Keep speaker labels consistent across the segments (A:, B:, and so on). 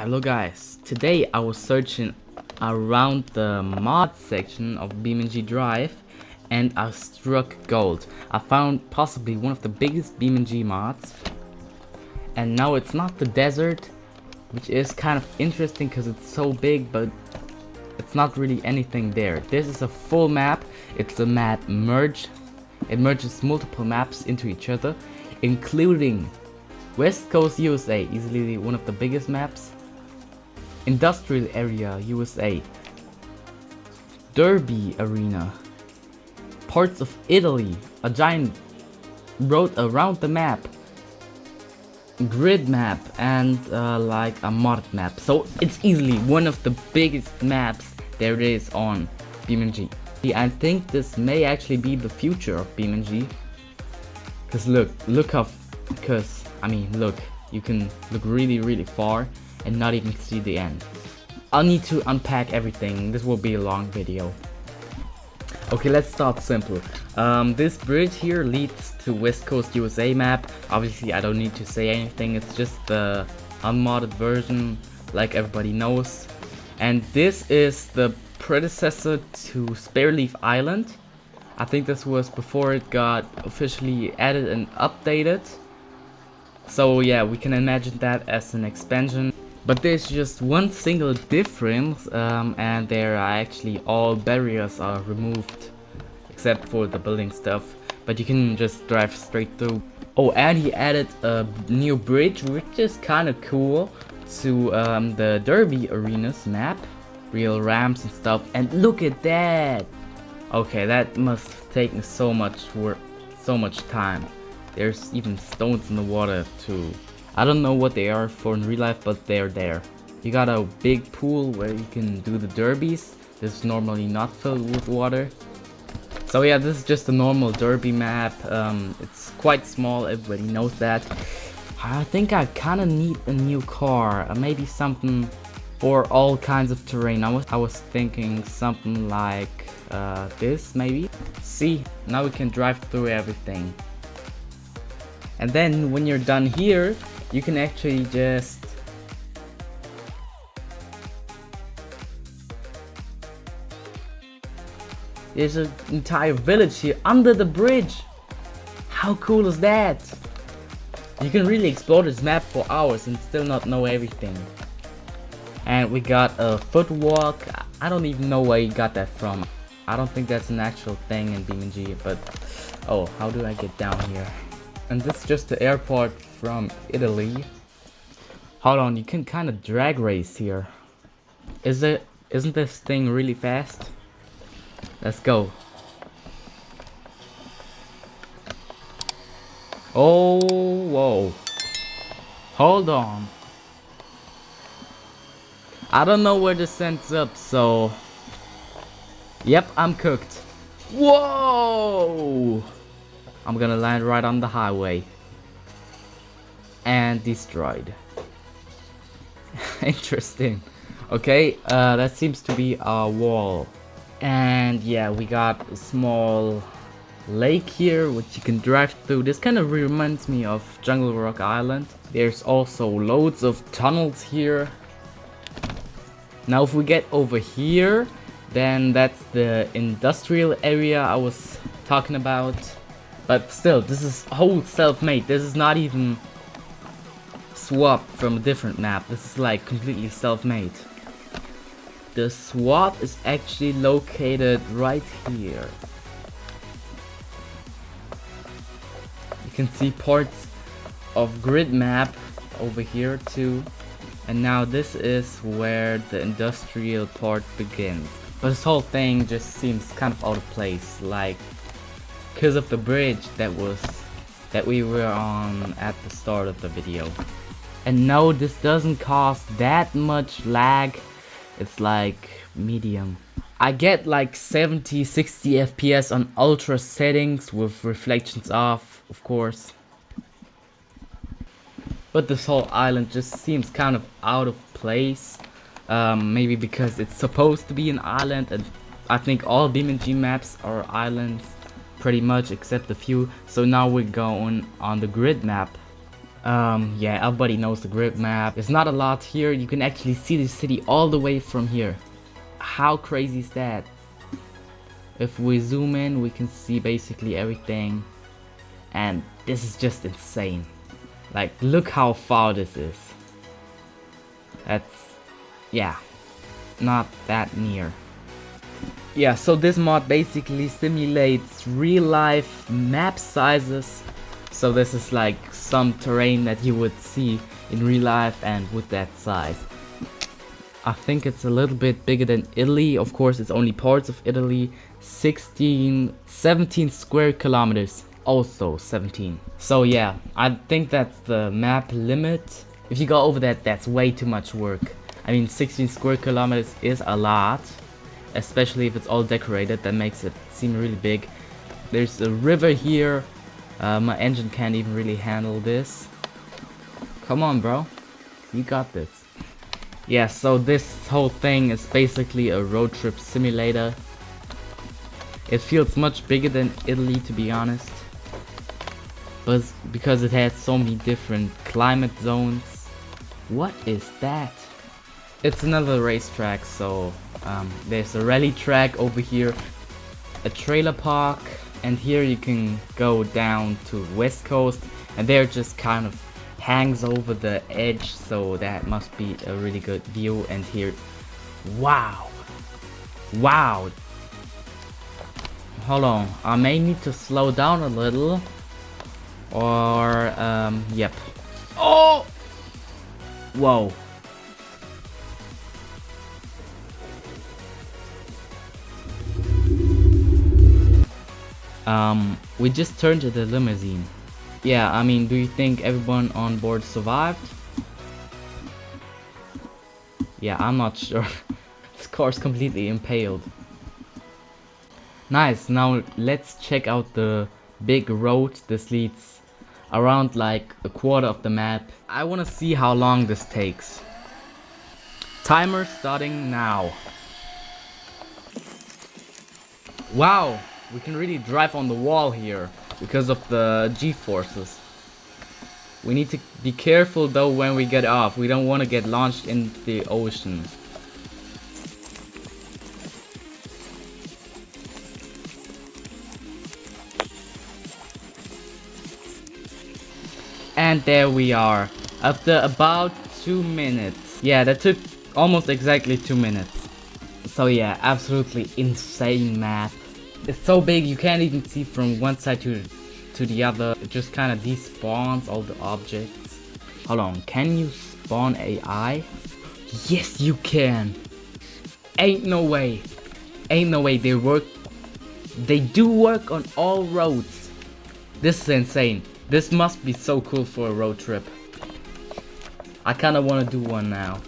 A: Hello guys, today I was searching around the mod section of Beamng Drive and I struck gold. I found possibly one of the biggest Beamng mods, and now it's not the desert, which is kind of interesting because it's so big, but it's not really anything there. This is a full map. It's a map merge. It merges multiple maps into each other, including West Coast USA, easily one of the biggest maps. Industrial area USA, Derby arena, parts of Italy, a giant road around the map, grid map, and like a mod map. So it's easily one of the biggest maps there is on Beamng. I think this may actually be the future of Beamng, because look how, look, you can look really far and not even see the end. I'll need to unpack everything. This will be a long video. Okay, let's start simple. This bridge here leads to West Coast USA map. Obviously I don't need to say anything, it's just the unmodded version like everybody knows. And this is the predecessor to Spareleaf Island. I think this was before it got officially added and updated. So yeah, we can imagine that as an expansion. But there's just one single difference, and there are actually all barriers are removed except for the building stuff, but you can just drive straight through. Oh, and he added a new bridge, which is kind of cool, to the Derby arenas map, real ramps and stuff. And look at that. Okay, that must have taken so much work, so much time. There's even stones in the water too. I don't know what they are for in real life, but they're there. You got a big pool where you can do the derbies. This is normally not filled with water. So yeah, this is just a normal derby map. It's quite small, everybody knows that. I think I kind of need a new car, maybe something for all kinds of terrain. I was thinking something like this maybe. See, now we can drive through everything. And then when you're done here, you can actually just there's an entire village here under the bridge. How cool is that? You can really explore this map for hours and still not know everything. And we got a foot walk. I don't even know where you got that from. I don't think that's an actual thing in Beamng, but oh, how do I get down here? And this is just the airport from Italy. Hold on, you can kind of drag race here. Isn't this thing really fast? Let's go. Oh, whoa. Hold on. I don't know where this ends up, so yep, I'm cooked. Whoa! I'm gonna land right on the highway. And destroyed. Interesting. Okay, that seems to be our wall. And yeah, we got a small lake here which you can drive through. This kind of reminds me of Jungle Rock Island. There's also loads of tunnels here. Now if we get over here, then that's the industrial area I was talking about. But still, this is whole self-made. This is not even swapped from a different map. This is like completely self-made. The swap is actually located right here. You can see parts of grid map over here too. And now this is where the industrial part begins. But this whole thing just seems kind of out of place, like because of the bridge that we were on at the start of the video. And no, this doesn't cause that much lag. It's like medium. I get like 70-60 FPS on ultra settings with reflections off, of course. But this whole island just seems kind of out of place. Maybe because it's supposed to be an island, and I think all Beamng maps are islands pretty much except a few. So now we're going on the grid map. Yeah, everybody knows the grid map. There's not a lot here. You can actually see the city all the way from here. How crazy is that? If we zoom in, we can see basically everything. And this is just insane. Like, look how far this is. That's, yeah, not that near. Yeah, so this mod basically simulates real life map sizes. So this is like some terrain that you would see in real life and with that size. I think it's a little bit bigger than Italy. Of course, it's only parts of Italy. 17 square kilometers. Also 17. So yeah, I think that's the map limit. If you go over that, that's way too much work. I mean, 16 square kilometers is a lot. Especially if it's all decorated, that makes it seem really big. There's a river here. My engine can't even really handle this. Come on, bro. You got this. Yeah, so this whole thing is basically a road trip simulator. It feels much bigger than Italy, to be honest. But because it has so many different climate zones. What is that? It's another racetrack, so there's a rally track over here, a trailer park, and here you can go down to West Coast, and there just kind of hangs over the edge, so that must be a really good view. And here, wow, hold on, I may need to slow down a little, or yep. Oh, whoa. We just turned to the limousine. Yeah, I mean, do you think everyone on board survived? Yeah, I'm not sure. This car's completely impaled. Nice, now let's check out the big road. This leads around like a quarter of the map. I wanna see how long this takes. Timer starting now. Wow! We can really drive on the wall here because of the G-forces. We need to be careful though when we get off. We don't want to get launched in the ocean. And there we are. After about 2 minutes. Yeah, that took almost exactly 2 minutes. So yeah, absolutely insane map. It's so big you can't even see from one side to the other. It just kind of despawns all the objects. Hold on, can you spawn AI? Yes, you can. Ain't no way. Ain't no way. They do work on all roads. This is insane. This must be so cool for a road trip. I kind of want to do one now.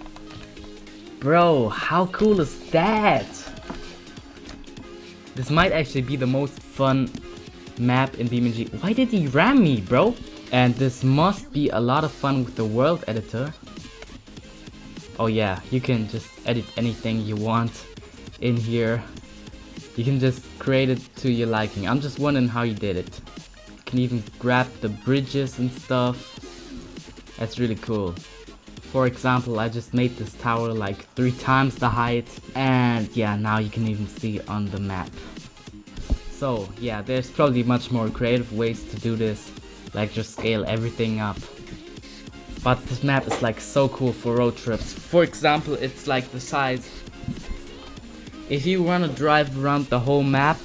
A: Bro, how cool is that? This might actually be the most fun map in Beamng. Why did he ram me, bro? And this must be a lot of fun with the world editor. Oh yeah, you can just edit anything you want in here. You can just create it to your liking. I'm just wondering how you did it. You can even grab the bridges and stuff. That's really cool. For example, I just made this tower like 3 times the height, and yeah, now you can even see on the map. So yeah, there's probably much more creative ways to do this, like just scale everything up. But this map is like so cool for road trips. For example, it's like the size. If you wanna drive around the whole map,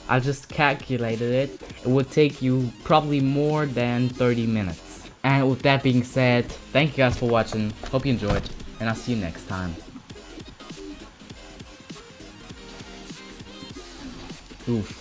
A: I just calculated it, it would take you probably more than 30 minutes. And with that being said, thank you guys for watching, hope you enjoyed, and I'll see you next time. Oof.